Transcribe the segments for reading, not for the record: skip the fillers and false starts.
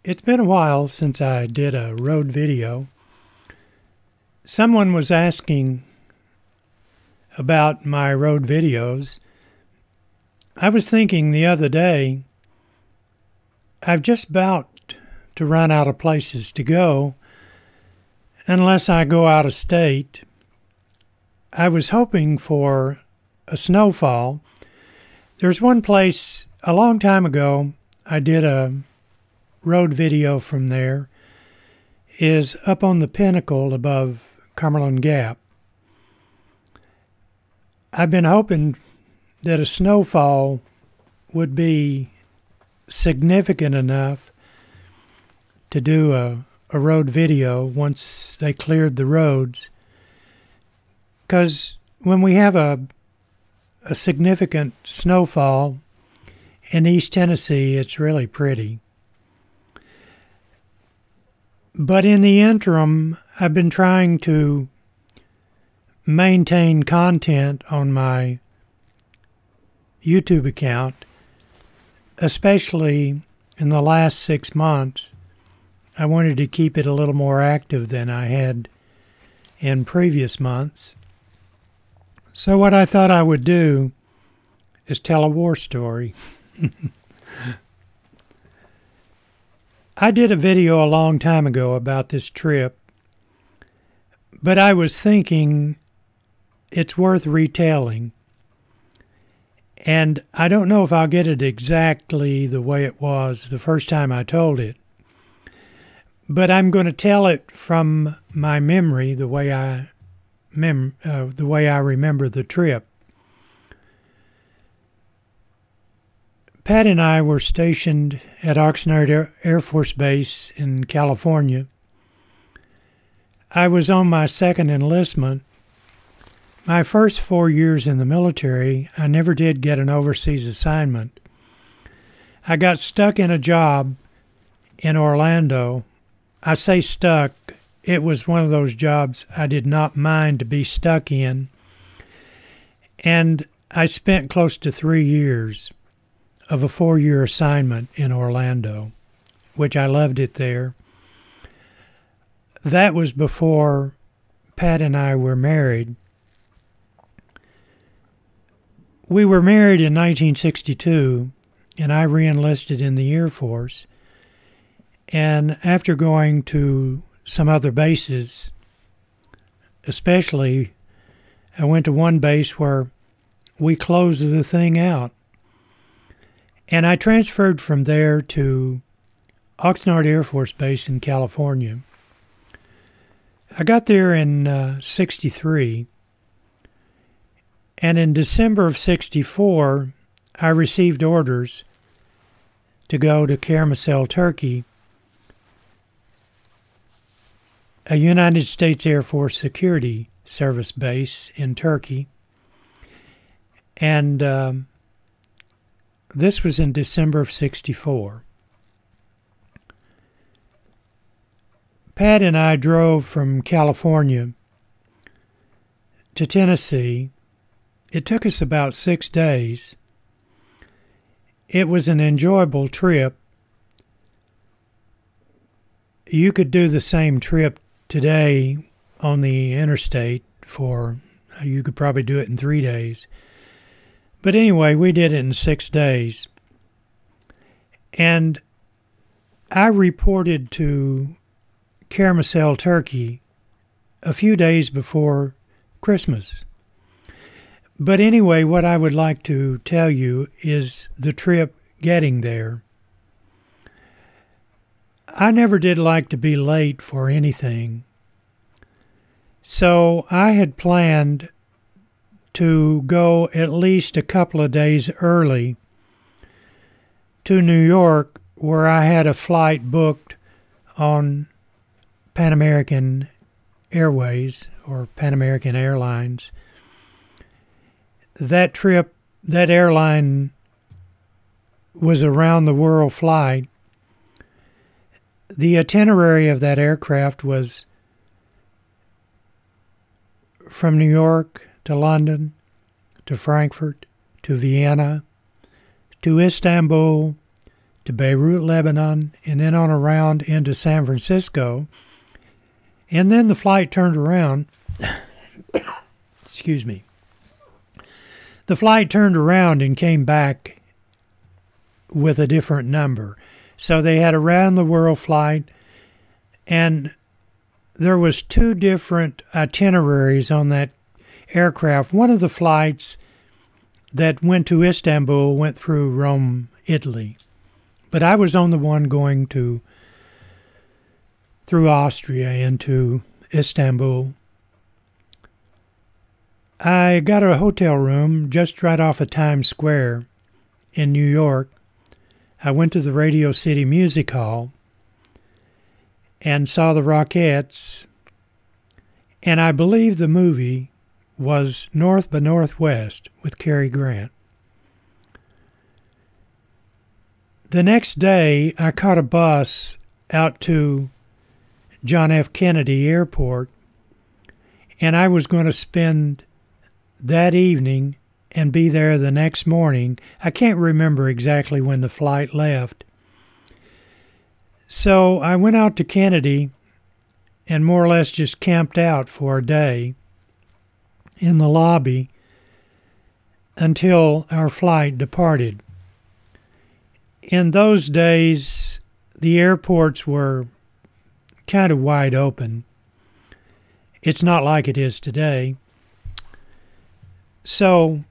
It's been a while since I did a road video. Someone was asking about my road videos. I was thinking the other day, I've just about to run out of places to go unless I go out of state. I was hoping for a snowfall. There's one place a long time ago I did a road video from there, is up on the pinnacle above Cumberland Gap. I've been hoping that a snowfall would be significant enough to do a road video once they cleared the roads. Because when we have a significant snowfall in East Tennessee, it's really pretty. But in the interim, I've been trying to maintain content on my YouTube account, especially in the last 6 months. I wanted to keep it a little more active than I had in previous months. So what I thought I would do is tell a war story. I did a video a long time ago about this trip, but I was thinking it's worth retelling. And I don't know if I'll get it exactly the way it was the first time I told it, but I'm going to tell it from my memory, the way I remember the trip. Pat and I were stationed at Oxnard Air Force Base in California. I was on my second enlistment. My first 4 years in the military, I never did get an overseas assignment. I got stuck in a job in Orlando. I say stuck, it was one of those jobs I did not mind to be stuck in. And I spent close to 3 years of a 4-year assignment in Orlando, which I loved it there. That was before Pat and I were married. We were married in 1962, and I re-enlisted in the Air Force. And after going to some other bases, especially, I went to one base where we closed the thing out. And I transferred from there to Oxnard Air Force Base in California. I got there in 63, and in December of 64, I received orders to go to Karamursel, Turkey, a United States Air Force Security Service base in Turkey. And this was in December of 64. Pat and I drove from California to Tennessee. It took us about 6 days. It was an enjoyable trip. You could do the same trip today on the interstate you could probably do it in 3 days. But anyway, we did it in 6 days. And I reported to Karamursel, Turkey, a few days before Christmas. But anyway, what I would like to tell you is the trip getting there. I never did like to be late for anything. So I had planned to go at least a couple of days early to New York, where I had a flight booked on Pan American Airways or Pan American Airlines. That trip, that airline was a round-the-world flight. The itinerary of that aircraft was from New York to London, to Frankfurt, to Vienna, to Istanbul, to Beirut, Lebanon, and then on around into San Francisco. And then the flight turned around. Excuse me. The flight turned around and came back with a different number. So they had a round-the-world flight, and there was 2 different itineraries on that aircraft. One of the flights that went to Istanbul went through Rome, Italy. But I was on the one going through Austria into Istanbul. I got a hotel room just right off of Times Square in New York. I went to the Radio City Music Hall and saw the Rockettes, and I believe the movie was North by Northwest with Cary Grant. The next day, I caught a bus out to John F. Kennedy Airport, and I was going to spend that evening and be there the next morning. I can't remember exactly when the flight left. So I went out to Kennedy and more or less just camped out for a day in the lobby until our flight departed. In those days, the airports were kind of wide open. It's not like it is today. So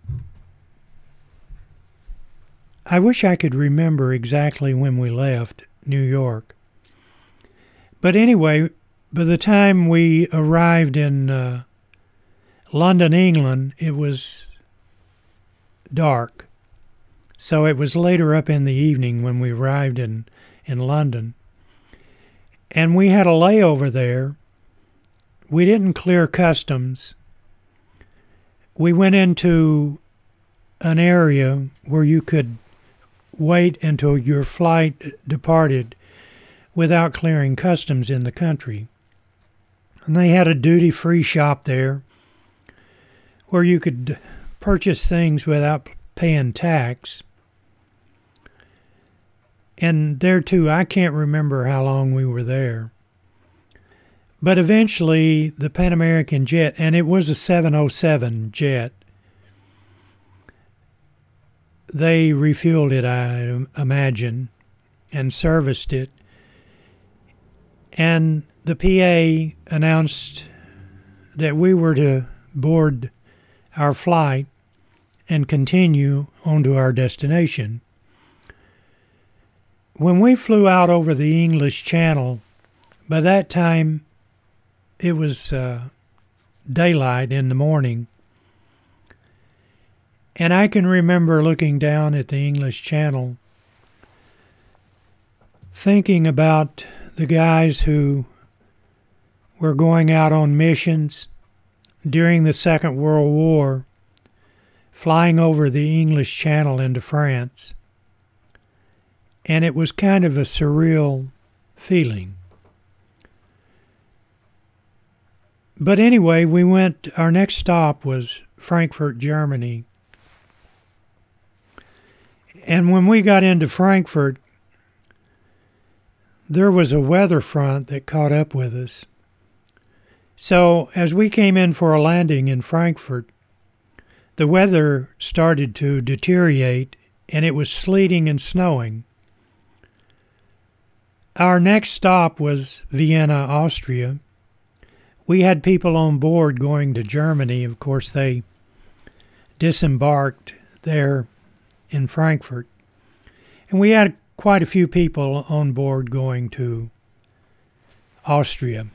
I wish I could remember exactly when we left New York. But anyway, by the time we arrived in London, England, it was dark. So it was later up in the evening when we arrived in London. And we had a layover there. We didn't clear customs. We went into an area where you could wait until your flight departed without clearing customs in the country. And they had a duty-free shop there where you could purchase things without paying tax. And there too, I can't remember how long we were there. But eventually, the Pan American jet, and it was a 707 jet, they refueled it, I imagine, and serviced it. And the PA announced that we were to board our flight and continue on to our destination. When we flew out over the English Channel, by that time it was daylight in the morning. And I can remember looking down at the English Channel, thinking about the guys who were going out on missions during the Second World War, flying over the English Channel into France. And it was kind of a surreal feeling. But anyway, our next stop was Frankfurt, Germany. And when we got into Frankfurt, there was a weather front that caught up with us. So as we came in for a landing in Frankfurt, the weather started to deteriorate and it was sleeting and snowing. Our next stop was Vienna, Austria. We had people on board going to Germany. Of course, they disembarked there in Frankfurt. And we had quite a few people on board going to Austria.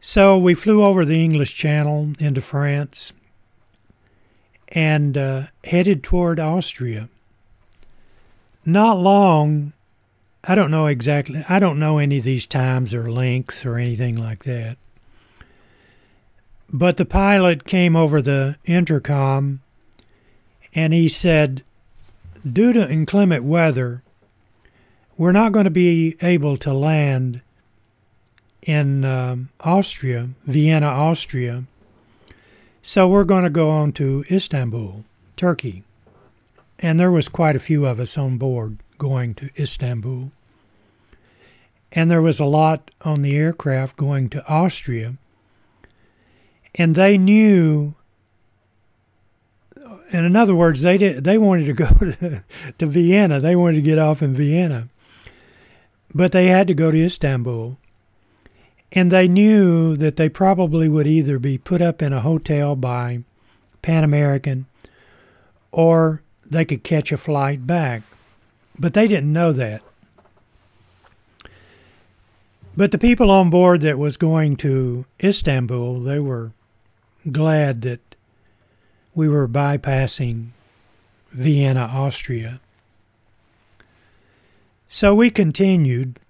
So we flew over the English Channel into France and headed toward Austria. Not long, I don't know exactly, I don't know any of these times or lengths or anything like that. But the pilot came over the intercom and he said, due to inclement weather, we're not going to be able to land in Austria, Vienna, Austria. So we're going to go on to Istanbul, Turkey. and there was quite a few of us on board going to Istanbul. And there was a lot on the aircraft going to Austria. And they knew, and in other words, they wanted to go to Vienna. They wanted to get off in Vienna. But they had to go to Istanbul. And they knew that they probably would either be put up in a hotel by Pan American or they could catch a flight back. But they didn't know that. But the people on board that was going to Istanbul, they were glad that we were bypassing Vienna, Austria. So we continued,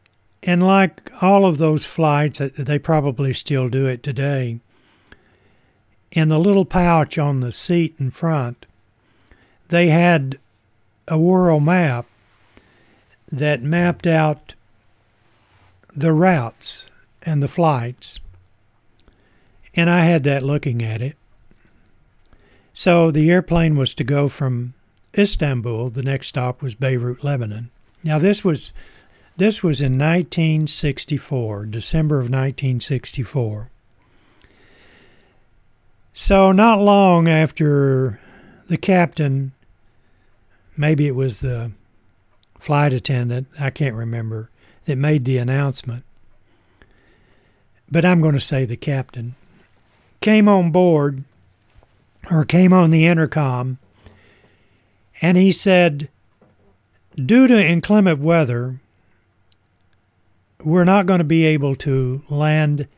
and like all of those flights, they probably still do it today, in the little pouch on the seat in front, they had a world map that mapped out the routes and the flights. And I had that looking at it. So the airplane was to go from Istanbul. The next stop was Beirut, Lebanon. Now this was in 1964, December of 1964. So not long after the captain, maybe it was the flight attendant, I can't remember, that made the announcement, but I'm going to say the captain, came on board, or came on the intercom, and he said, due to inclement weather, we're not going to be able to land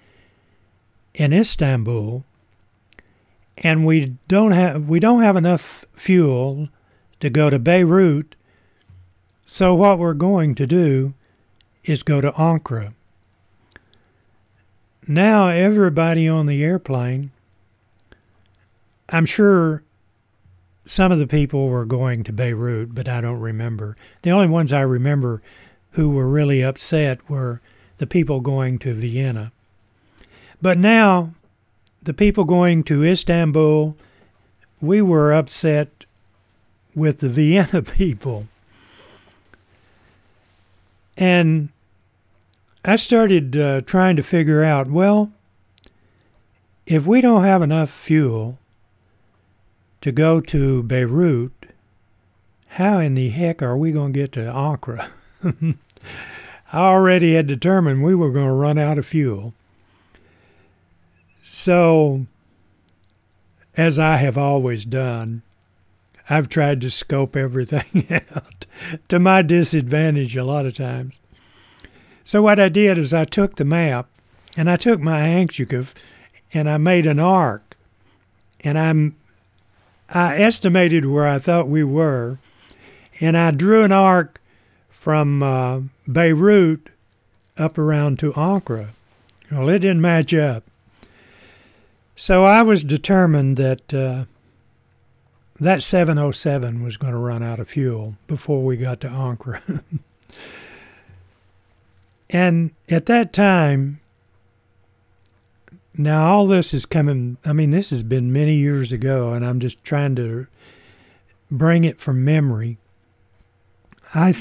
in Istanbul, and we don't have enough fuel to go to Beirut, so what we're going to do is go to Ankara. Now everybody on the airplane, I'm sure some of the people were going to Beirut, but I don't remember. The only ones I remember who were really upset were the people going to Vienna. But now, the people going to Istanbul, we were upset with the Vienna people. And I started trying to figure out, well, if we don't have enough fuel to go to Beirut, how in the heck are we going to get to Ankara? I already had determined we were going to run out of fuel. So, as I have always done, I've tried to scope everything out to my disadvantage a lot of times. So what I did is I took the map and I took my handkerchief and I made an arc, and I estimated where I thought we were, and I drew an arc from Beirut up around to Ankara. Well, it didn't match up. So I was determined that that 707 was going to run out of fuel before we got to Ankara. And at that time, now all this is coming, I mean, this has been many years ago, and I'm just trying to bring it from memory. I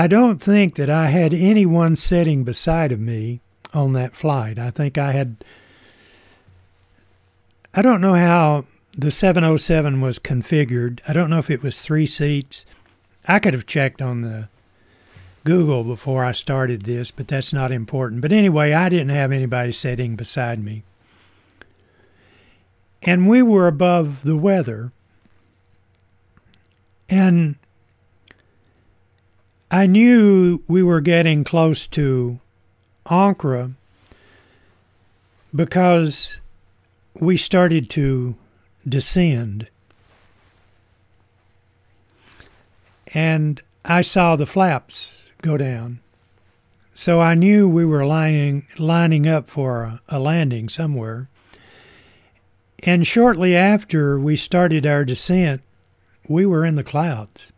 don't think that I had anyone sitting beside of me on that flight. I think I don't know how the 707 was configured. I don't know if it was 3 seats. I could have checked on the Google before I started this, but that's not important. But anyway, I didn't have anybody sitting beside me. And we were above the weather. And I knew we were getting close to Ankara because we started to descend. And I saw the flaps go down. So I knew we were lining up for a landing somewhere. And shortly after we started our descent, we were in the clouds.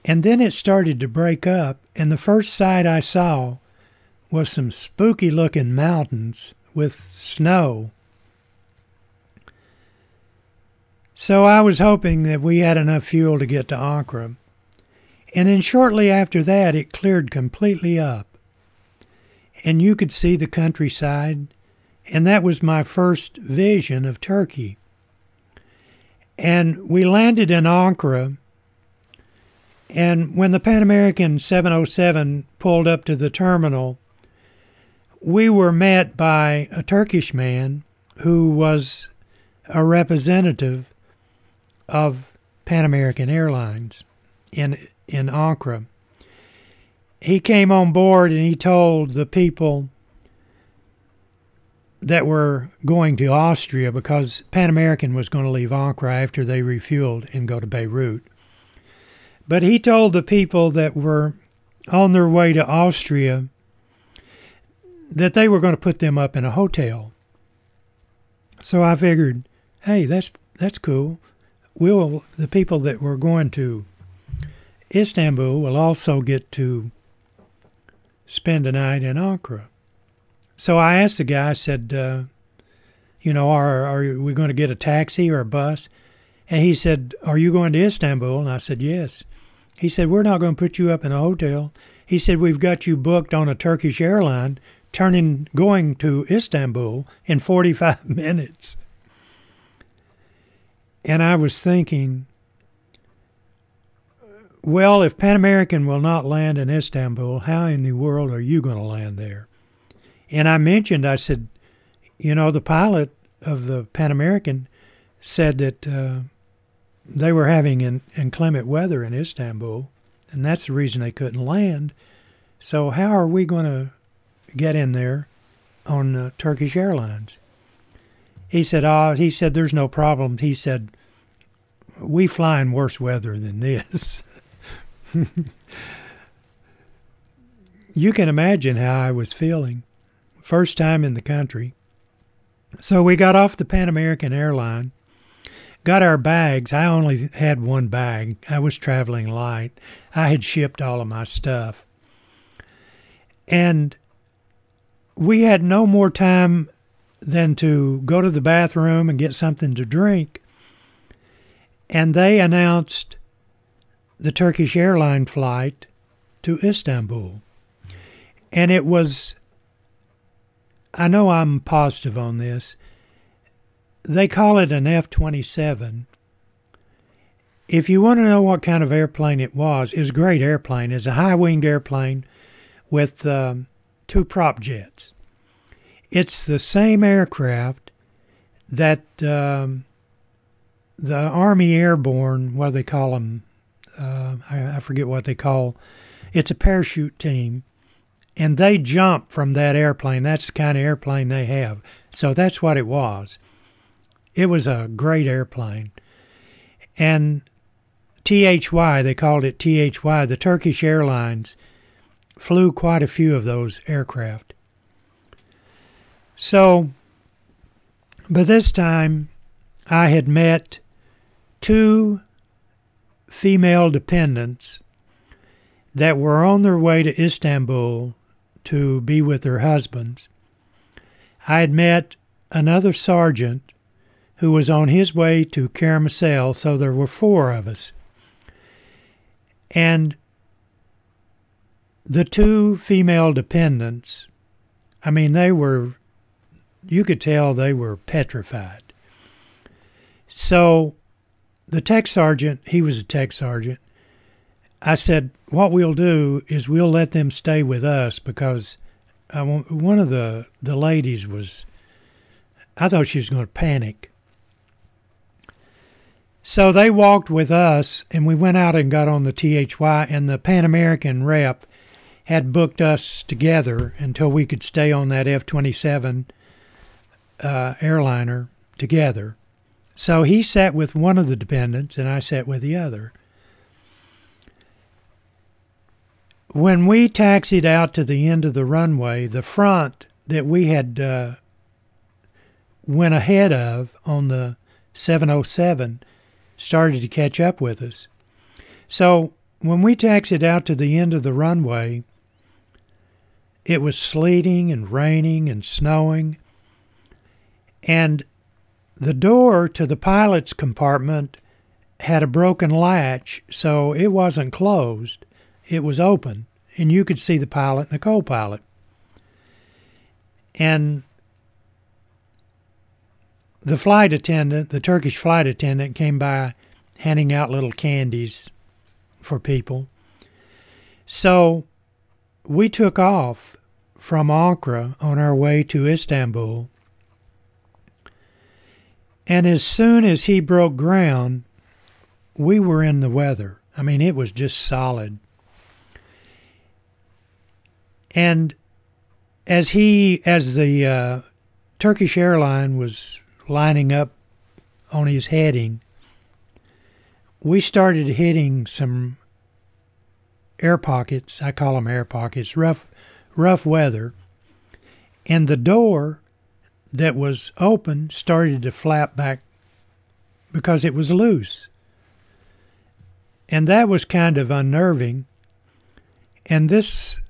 And then it started to break up, and the first sight I saw was some spooky-looking mountains with snow. So I was hoping that we had enough fuel to get to Ankara. And then shortly after that, it cleared completely up. And you could see the countryside. And that was my first vision of Turkey. And we landed in Ankara. And when the Pan American 707 pulled up to the terminal, we were met by a Turkish man who was a representative of Pan American Airlines in Ankara. He came on board and he told the people that were going to Austria, because Pan American was going to leave Ankara after they refueled and go to Beirut. But he told the people that were on their way to Austria that they were going to put them up in a hotel. So I figured, hey, that's cool. The people that were going to Istanbul will also get to spend a night in Ankara. So I asked the guy, I said, are we going to get a taxi or a bus? And he said, are you going to Istanbul? And I said, yes. He said, we're not going to put you up in a hotel. He said, we've got you booked on a Turkish airline going to Istanbul in 45 minutes. And I was thinking, well, if Pan American will not land in Istanbul, how in the world are you going to land there? And I said, the pilot of the Pan American said that they were having inclement weather in Istanbul, and that's the reason they couldn't land. So how are we going to get in there on Turkish Airlines? He said, there's no problem. He said, we fly in worse weather than this. You can imagine how I was feeling. First time in the country. So we got off the Pan American airline, got our bags. I only had one bag. I was traveling light. I had shipped all of my stuff. And we had no more time than to go to the bathroom and get something to drink. And they announced the Turkish airline flight to Istanbul. And it was, I know I'm positive on this, they call it an F-27. If you want to know what kind of airplane it was a great airplane. It's a high-winged airplane with 2 prop jets. It's the same aircraft that the Army Airborne, what do they call them? I forget what they call. It's a parachute team, and they jump from that airplane. That's the kind of airplane they have. So that's what it was. It was a great airplane. And THY, they called it THY, the Turkish Airlines, flew quite a few of those aircraft. So, but this time I had met 2 female dependents that were on their way to Istanbul to be with their husbands. I had met another sergeant who was on his way to Karamursel, so there were 4 of us. And the 2 female dependents, I mean, you could tell they were petrified. So the tech sergeant, he was a tech sergeant, I said, what we'll do is we'll let them stay with us, because one of the ladies I thought she was going to panic. So they walked with us, and we went out and got on the THY, and the Pan American rep had booked us together until we could stay on that F-27 airliner together. So he sat with one of the dependents, and I sat with the other. When we taxied out to the end of the runway, the front that we had went ahead of on the 707 started to catch up with us. So when we taxied out to the end of the runway, it was sleeting and raining and snowing. And the door to the pilot's compartment had a broken latch, so it wasn't closed. It was open, and you could see the pilot and the co-pilot. And the flight attendant, the Turkish flight attendant, came by handing out little candies for people. So we took off from Ankara on our way to Istanbul. And as soon as he broke ground, we were in the weather. I mean, it was just solid. And as the Turkish airline was lining up on his heading, we started hitting some air pockets. I call them air pockets, rough weather. And the door that was open started to flap back because it was loose. And that was kind of unnerving. And this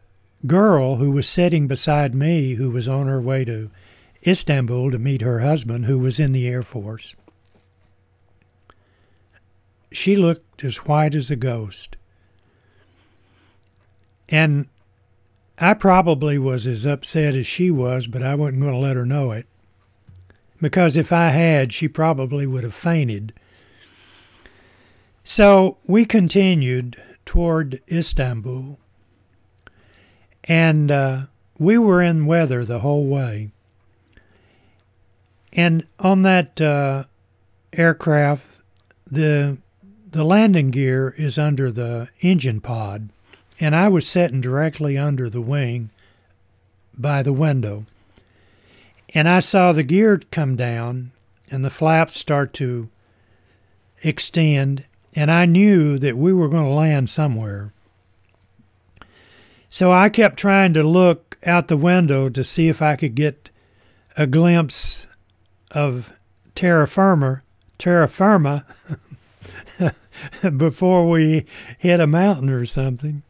girl who was sitting beside me, who was on her way to Istanbul to meet her husband, who was in the Air Force, she looked as white as a ghost. And I probably was as upset as she was, but I wasn't going to let her know it. Because if I had, she probably would have fainted. So we continued toward Istanbul. And we were in weather the whole way. And on that aircraft, the landing gear is under the engine pod. And I was sitting directly under the wing by the window. And I saw the gear come down and the flaps start to extend. And I knew that we were going to land somewhere. So I kept trying to look out the window to see if I could get a glimpse of terra firma before we hit a mountain or something.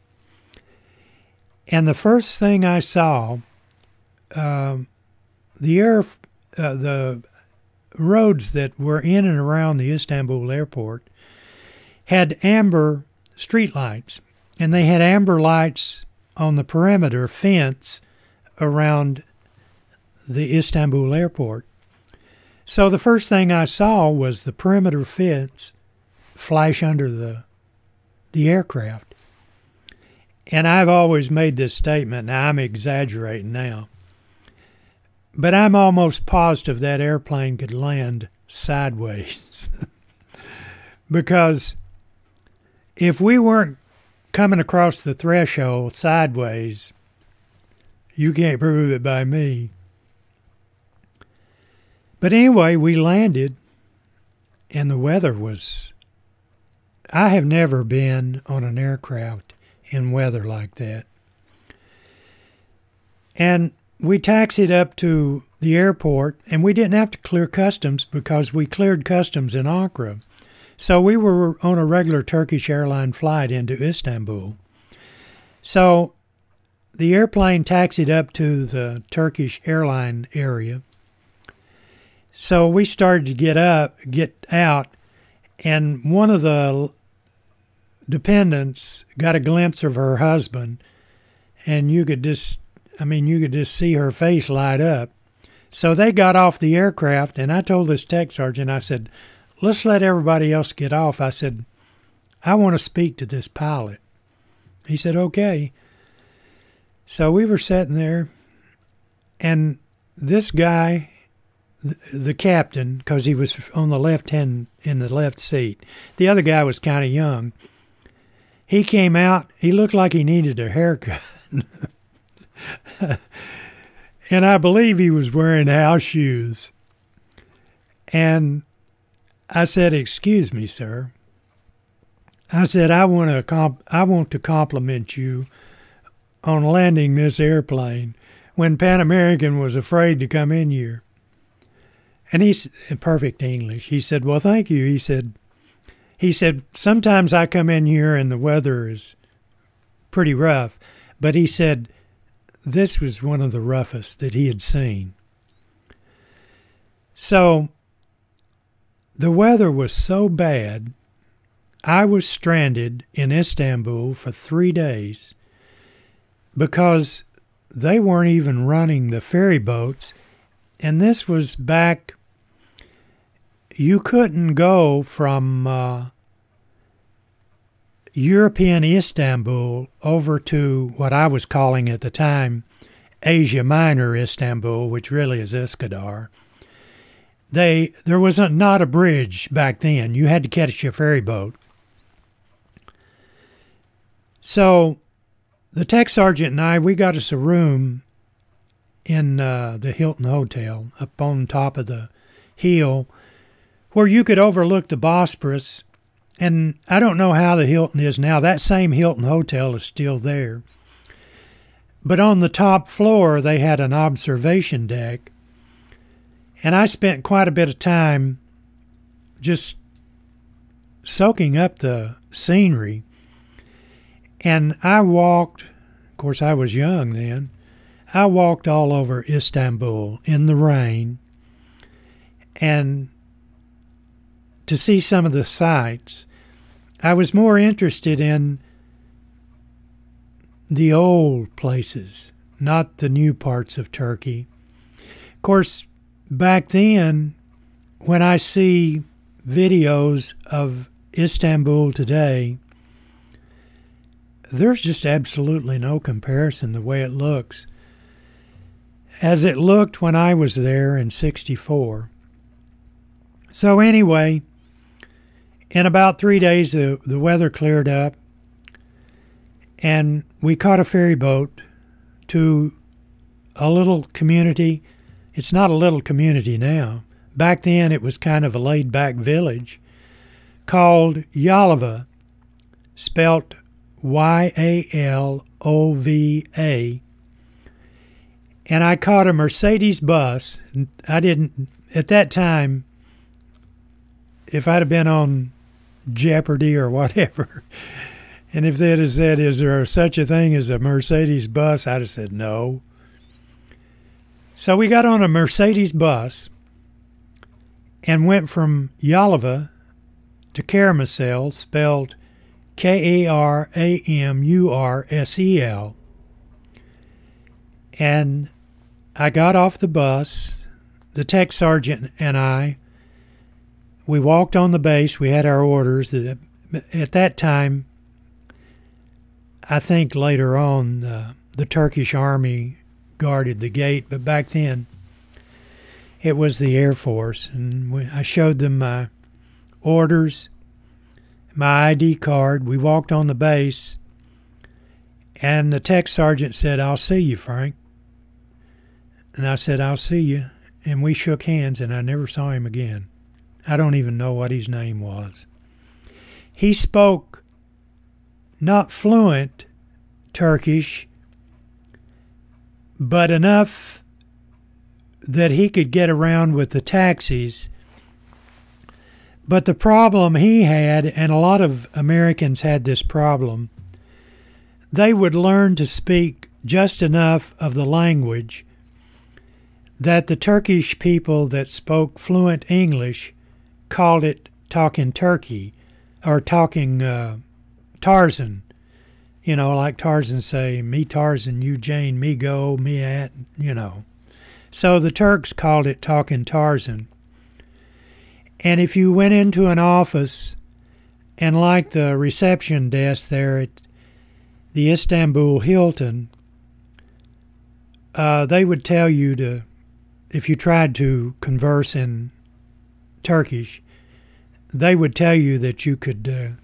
And the first thing I saw, the roads that were in and around the Istanbul airport had amber streetlights, and they had amber lights on the perimeter fence around the Istanbul airport. So the first thing I saw was the perimeter fence flash under the aircraft. And I've always made this statement, now I'm exaggerating now, but I'm almost positive that airplane could land sideways. Because if we weren't coming across the threshold sideways, you can't prove it by me. But anyway, we landed, and the weather was... I have never been on an aircraft in weather like that. And we taxied up to the airport, and we didn't have to clear customs because we cleared customs in Ankara. So we were on a regular Turkish airline flight into Istanbul. So the airplane taxied up to the Turkish airline area. So we started to get out, and one of the dependents got a glimpse of her husband, and you could just see her face light up. So they got off the aircraft, and I told this tech sergeant, I said, let's let everybody else get off. I said, I want to speak to this pilot. He said, okay. So we were sitting there, and this guy, the captain, because he was on the left hand in the left seat, the other guy was kind of young. He came out, he looked like he needed a haircut. And I believe he was wearing house shoes. And I said, excuse me, sir. I said, I want to compliment you on landing this airplane when Pan American was afraid to come in here. And he's in perfect English. He said, well, thank you. He said, sometimes I come in here and the weather is pretty rough. But he said, this was one of the roughest that he had seen. So The weather was so bad, I was stranded in Istanbul for 3 days because they weren't even running the ferry boats. And this was back, you couldn't go from European Istanbul over to what I was calling at the time Asia Minor Istanbul, which really is Üsküdar. There was not a bridge back then. You had to catch a ferry boat. So the tech sergeant and I, we got us a room in the Hilton Hotel up on top of the hill where you could overlook the Bosporus. And I don't know how the Hilton is now. That same Hilton Hotel is still there. But on the top floor, they had an observation deck. And I spent quite a bit of time just soaking up the scenery. And I walked, of course I was young then, I walked all over Istanbul in the rain and to see some of the sights. I was more interested in the old places, not the new parts of Turkey. Of course, back then, when I see videos of Istanbul today, there's just absolutely no comparison the way it looks as it looked when I was there in '64. So anyway, in about 3 days, the weather cleared up, and we caught a ferry boat to a little community. It's not a little community now. Back then, it was kind of a laid-back village called Yalova, spelt Yalova. And I caught a Mercedes bus. I didn't, at that time, if I'd have been on Jeopardy or whatever, and if they'd have said, is there such a thing as a Mercedes bus, I'd have said no. So we got on a Mercedes bus and went from Yalova to Karamursel, spelled Karamursel. And I got off the bus, the tech sergeant and I, we walked on the base. We had our orders. At that time, I think later on, the Turkish army guarded the gate, but back then, it was the Air Force. And I showed them my orders, my ID card. We walked on the base, and the tech sergeant said, "I'll see you, Frank." And I said, "I'll see you." And we shook hands, and I never saw him again. I don't even know what his name was. He spoke not fluent Turkish, but enough that he could get around with the taxis. But the problem he had, and a lot of Americans had this problem, they would learn to speak just enough of the language that the Turkish people that spoke fluent English called it talking Turkey, or talking Tarzan. You know, like Tarzan say, me Tarzan, you Jane, me go, me at, you know. So the Turks called it talking Tarzan. And if you went into an office, and like the reception desk there at the Istanbul Hilton, they would tell you to, if you tried to converse in Turkish, they would tell you that you could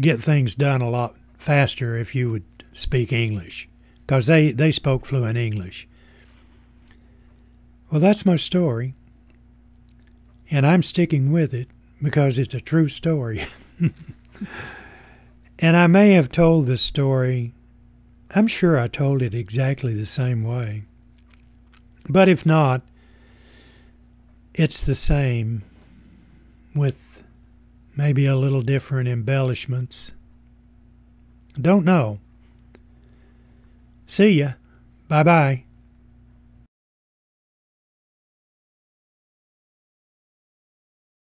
get things done a lot faster if you would speak English, because they spoke fluent English. Well, that's my story, and I'm sticking with it because it's a true story. And I may have told this story, I'm sure I told it exactly the same way, but if not, it's the same with maybe a little different embellishments. Don't know. See ya. Bye-bye.